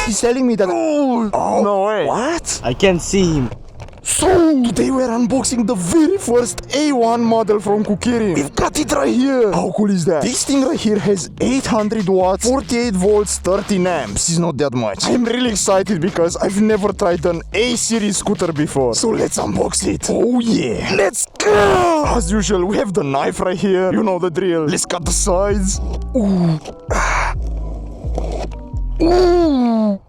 He's telling me that... Oh, no way. What? I can't see him. So, today we're unboxing the very first A1 model from KuKirin. We've got it right here. How cool is that? This thing right here has 800 watts, 48 volts, 13 amps. It's not that much. I'm really excited because I've never tried an A-series scooter before. So let's unbox it. Oh yeah. Let's go. As usual, we have the knife right here. You know the drill. Let's cut the sides. Ooh. Ooh.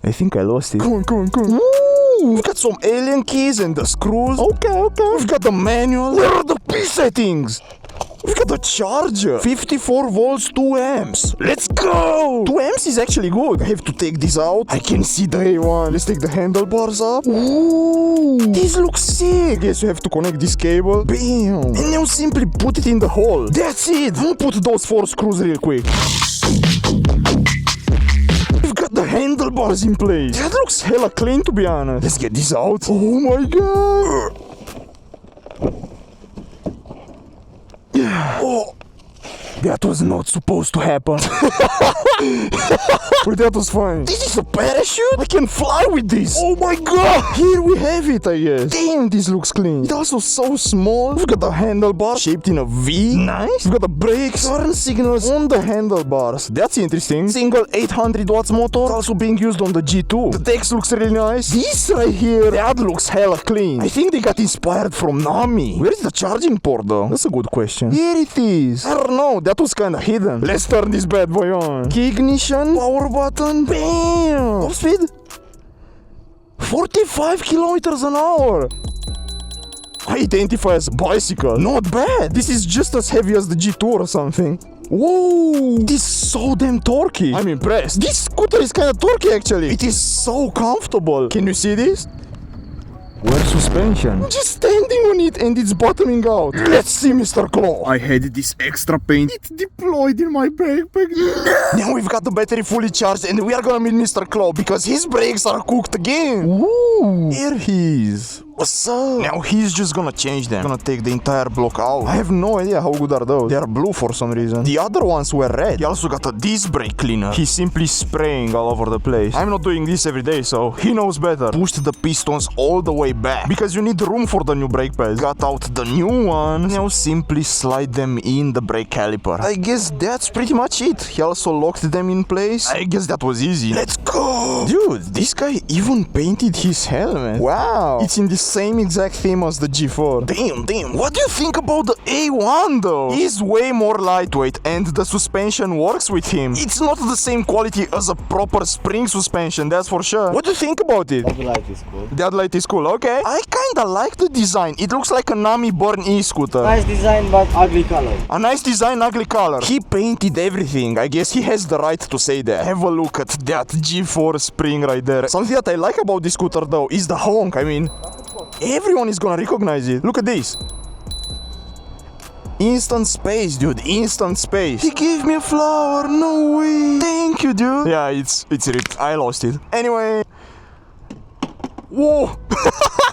I think I lost it. Come on. We've got some alien keys and the screws. Okay. We've got the manual. Where are the P settings? We've got the charger. 54 volts, 2 amps. Let's go! 2 amps is actually good. I have to take this out. I can see the A1. Let's take the handlebars up. Ooh, this looks sick. Yes, you have to connect this cable. Bam! And now simply put it in the hole. That's it. I'm gonna put those 4 screws real quick. The handlebars in place. That looks hella clean, to be honest. Let's get this out. Oh my god. Oh, that was not supposed to happen. But that was fine. This is a parachute? I can fly with this. Oh my god. Here we have it, I guess. Damn, this looks clean. It's also so small. We've got the handlebar shaped in a V. Nice. We've got the brakes, turn signals on the handlebars. That's interesting. Single 800 watts motor also being used on the G2. The text looks really nice. This right here, that looks hella clean. I think they got inspired from Nami. Where is the charging port though? That's a good question. Here it is. I don't know. That was kinda hidden. Let's turn this bad boy on. Key ignition, power button, bam! Top speed? 45 kilometers an hour. Identify as bicycle. Not bad. This is just as heavy as the G2 or something. Whoa! This is so damn torquey. I'm impressed. This scooter is kinda torquey actually. It is so comfortable. Can you see this? Where's suspension? I'm just standing on it and it's bottoming out. Let's see, Mr. Claw. I had this extra paint. It's deployed in my backpack. Now we've got the battery fully charged and we are gonna meet Mr. Claw because his brakes are cooked again. Ooh. Here he is. What's up? Now he's just gonna change them. Gonna take the entire block out. I have no idea how good are those. They are blue for some reason. The other ones were red. He also got a disc brake cleaner. He's simply spraying all over the place. I'm not doing this every day, so he knows better. Pushed the pistons all the way back because you need room for the new brake pads. Got out the new ones. Now simply slide them in the brake caliper. I guess that's pretty much it. He also locked them in place. I guess that was easy. Let's go! Dude, this guy even painted his helmet. Wow! It's in the same exact theme as the G4. Damn. What do you think about the A1 though? He's way more lightweight and the suspension works with him. It's not the same quality as a proper spring suspension, that's for sure. What do you think about it? That light is cool. That light is cool, okay. I kinda like the design. It looks like a Nami Burn e-scooter. Nice design but ugly color. A nice design, ugly color. He painted everything. I guess he has the right to say that. Have a look at that G4 spring right there. Something that I like about this scooter though is the honk. I mean, everyone is gonna recognize it. Look at this. Instant space, dude. Instant space. He gave me a flower. No way. Thank you, dude. Yeah, it's ripped. I lost it. Anyway. Whoa.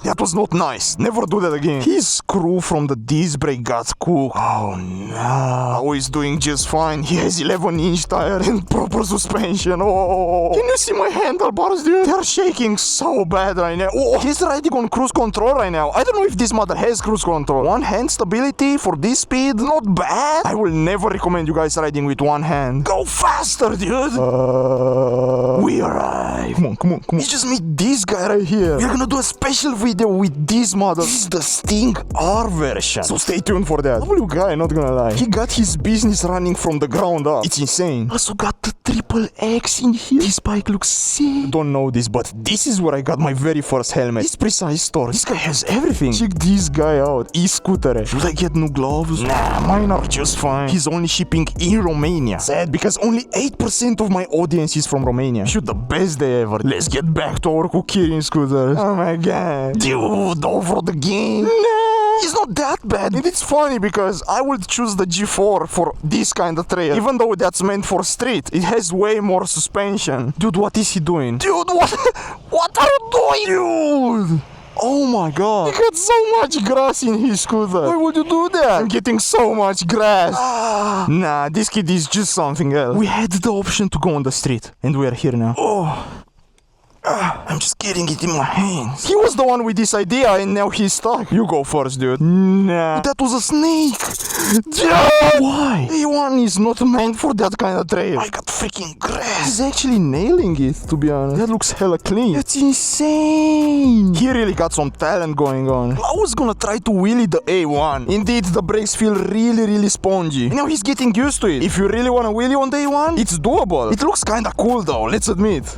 That was not nice. Never do that again. His screw from the disc brake got cooked. Oh no. Oh, he's doing just fine. He has 11-inch tire and proper suspension. Oh. Can you see my handlebars, dude? They're shaking so bad right now. Oh, he's riding on cruise control right now. I don't know if this model has cruise control. One hand stability for this speed. Not bad. I will never recommend you guys riding with one hand. Go faster, dude. We arrived. Come on. Let's just meet this guy right here. We're gonna do a special video with this model. This is the Sting R version. So stay tuned for that. Lovely guy, not gonna lie. He got his business running from the ground up. It's insane. Also got the triple X in here. This bike looks sick. Don't know this, but this is where I got my very first helmet. This precise store. This guy has everything. Check this guy out. E-scooter. Should I get new gloves? Nah, mine are just fine. He's only shipping in Romania. Sad because only 8% of my audience is from Romania. Shoot, the best day ever. Let's get back to our KuKirin scooter. Oh my god. Dude, over the game. Nah, it's not that bad. And it's funny because I would choose the G4 for this kind of trail. Even though that's meant for street. It has way more suspension. Dude, what is he doing? Dude, what? What are you doing? Dude! Oh my god. He got so much grass in his scooter. Why would you do that? I'm getting so much grass. Nah, this kid is just something else. We had the option to go on the street, and we are here now. I'm just getting it in my hands. He was the one with this idea, and now he's stuck. You go first, dude. Nah. That was a snake. Why? A1 is not meant for that kind of trail. I got freaking grass. He's actually nailing it, to be honest. That looks hella clean. That's insane. He really got some talent going on. I was gonna try to wheelie the A1. Indeed, the brakes feel really spongy. And now he's getting used to it. If you really wanna wheelie on the A1, it's doable. It looks kinda cool though, let's admit.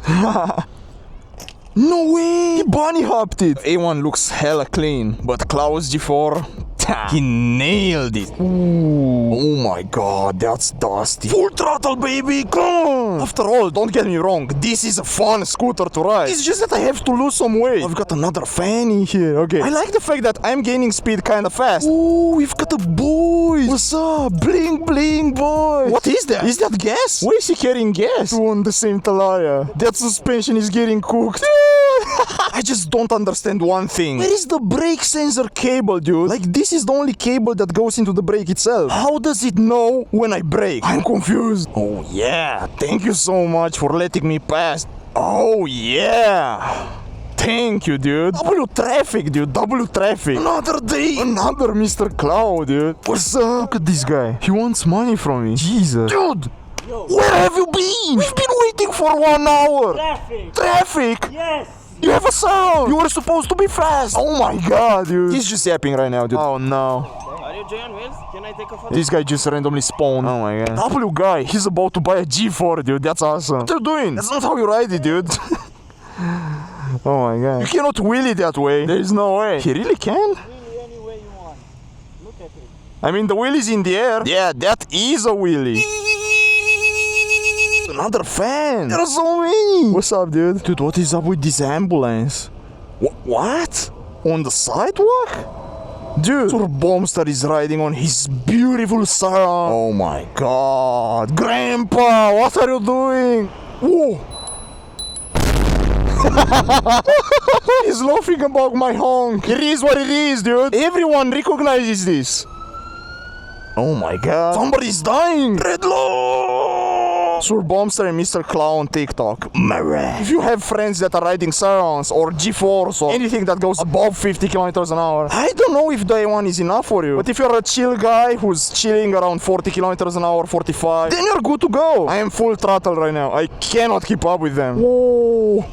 No way! He bunny hopped it! A1 looks hella clean, but Klau's G4, he nailed it. Ooh. Oh my god, that's dusty. Full throttle, baby, come on! After all, don't get me wrong, this is a fun scooter to ride. It's just that I have to lose some weight. I've got another fan in here, okay. I like the fact that I'm gaining speed kinda fast. Ooh, we've got a boy! What's up? Bling bling boy! What is that? Is that gas? Why is he carrying gas? On the same Talaria. That suspension is getting cooked. I just don't understand one thing. Where is the brake sensor cable, dude? Like, this is the only cable that goes into the brake itself. How does it know when I brake? I'm confused. Oh yeah, thank you so much for letting me pass. Oh yeah. Thank you, dude. W traffic, dude. W traffic. Another day. Another Mr. Cloud, dude. What's up? Look at this guy. He wants money from me. Jesus. Dude. Yo. Where have you been? We've been waiting for 1 hour. Traffic? Yes. You have a sound. You were supposed to be fast. Oh my god, dude. He's just yapping right now, dude. Oh no. Are you JoyOnWheels? Can I take a photo? This guy just randomly spawned. Oh my god. W guy. He's about to buy a G4, dude. That's awesome. What are you doing? That's not how you ride it, dude. Oh my god. You cannot wheelie that way. There is no way. He really can? Wheelie any way you want. Look at it. I mean, the wheel is in the air. Yeah, that is a wheelie. Another fan. There are so many. What's up, dude? Dude, what is up with this ambulance? What? On the sidewalk? Dude, Supermoto is riding on his beautiful Sarah. Oh my god. Grandpa, what are you doing? Whoa. He's laughing about my honk. It is what it is, dude. Everyone recognizes this. Oh my god. Somebody's dying. Red law. Supermoto and Mr. Clown on TikTok. If you have friends that are riding Sarons or G4s or anything that goes above 50 kilometers an hour, I don't know if the A1 is enough for you. But if you're a chill guy who's chilling around 40 kilometers an hour, 45, then you're good to go. I am full throttle right now. I cannot keep up with them. Whoa.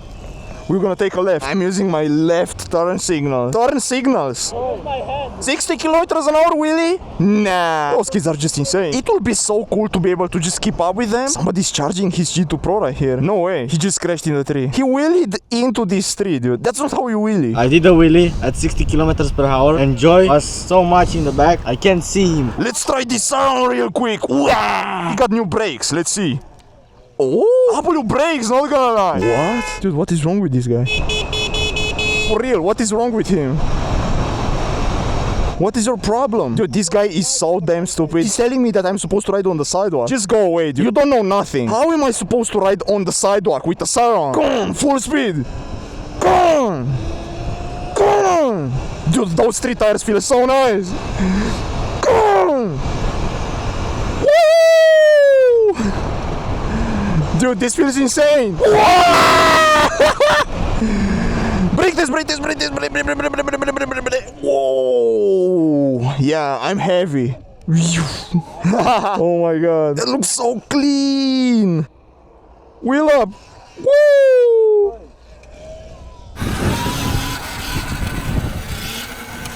We're gonna take a left. I'm using my left turn signal. Turn signals. Where's my hand? 60 kilometers an hour, Willie? Nah. Those kids are just insane. It will be so cool to be able to just keep up with them. Somebody's charging his G2 Pro right here. No way. He just crashed in the tree. He wheelied into this tree, dude. That's not how you wheelie. I did a wheelie at 60 kilometers per hour and Joy was so much in the back, I can't see him. Let's try this sound real quick. Wah! He got new brakes. Let's see. Oh, W brakes, not gonna lie. What? Dude, what is wrong with this guy? For real, what is wrong with him? What is your problem? Dude, this guy is so damn stupid. He's telling me that I'm supposed to ride on the sidewalk. Just go away, dude. You don't know nothing. How am I supposed to ride on the sidewalk with the siren? Come on, full speed. Come on. Come on. Dude, those 3 tires feel so nice. Come on. Woo! Dude, this feels insane. Break this, break this, break this, break, break, break, break, break, break, break, break, break. Whoa. Yeah, I'm heavy. Oh my god. That looks so clean. Wheel up. Woo!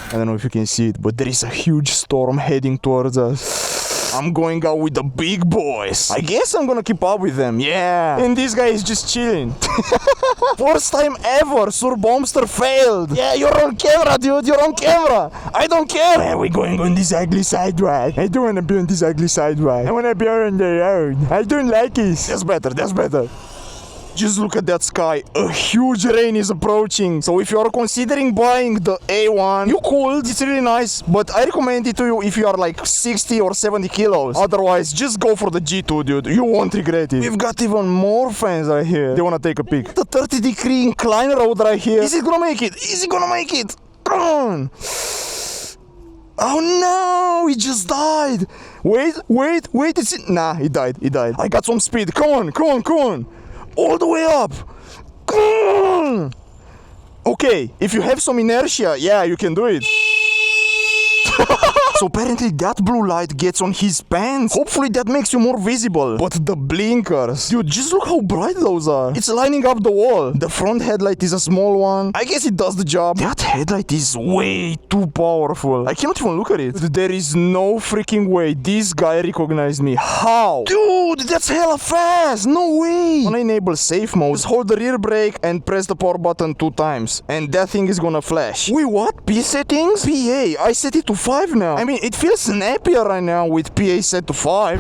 I don't know if you can see it, but there is a huge storm heading towards us. I'm going out with the big boys. I guess I'm gonna keep up with them, yeah. And this guy is just chilling. First time ever, Supermoto failed. Yeah, you're on camera, dude, you're on camera. I don't care. Yeah, we're going on this ugly sidewalk. I don't wanna be on this ugly sidewalk. I wanna be on the road. I don't like it. That's better, that's better. Just look at that sky. A huge rain is approaching. So if you are considering buying the A1, you could. It's really nice, but I recommend it to you if you are like 60 or 70 kilos. Otherwise, just go for the G2, dude. You won't regret it. We've got even more fans right here. They wanna take a pic. The 30-degree incline road right here. Is it gonna make it? Is it gonna make it? Come on. Oh no, he just died. Wait, it's it. Nah, he died. I got some speed. Come on. All the way up. Come on. Okay, if you have some inertia, yeah, you can do it. So apparently that blue light gets on his pants. Hopefully that makes you more visible. But the blinkers, dude, just look how bright those are. It's lining up the wall. The front headlight is a small one. I guess it does the job. That headlight is way too powerful. I cannot even look at it. There is no freaking way this guy recognized me. How? Dude, that's hella fast. No way. When I enable safe mode, just hold the rear brake and press the power button 2 times. And that thing is gonna flash. Wait, what? P settings? PA. I set it to 5 now. I mean, it feels snappier right now with PA set to 5.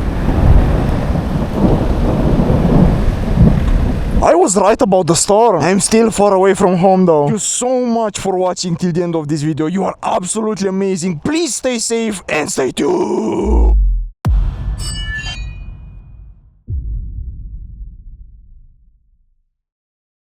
I was right about the storm. I'm still far away from home though. Thank you so much for watching till the end of this video. You are absolutely amazing. Please stay safe and stay tuned.